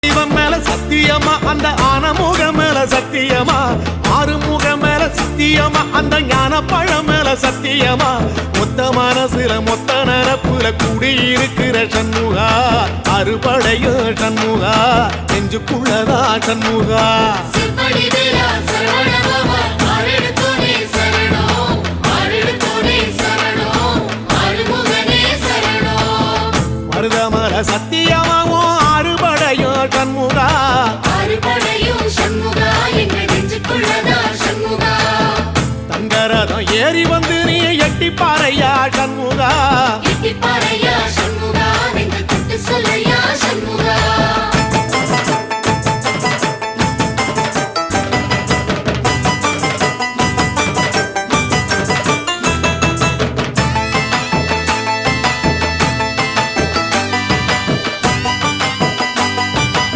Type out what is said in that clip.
இவன் மேல சத்தியமா அந்த ஆனமுக மேல சத்தியமா ஆறுமுக மேல சத்தியமா அந்த ஞான பழம் மேல சத்தியமா மொத்த மனசுல மொத்த நரப்புல குடியிருக்கிற சண்முகா அறுபடையும் சண்முகா நெஞ்சுக்குள்ளதா சண்முகா மருதமல சத்தியமாவும் அறுபடையும் சண்முகா தங்கரதம் ஏறி வந்து நீ எட்டி பாறையா சண்முகா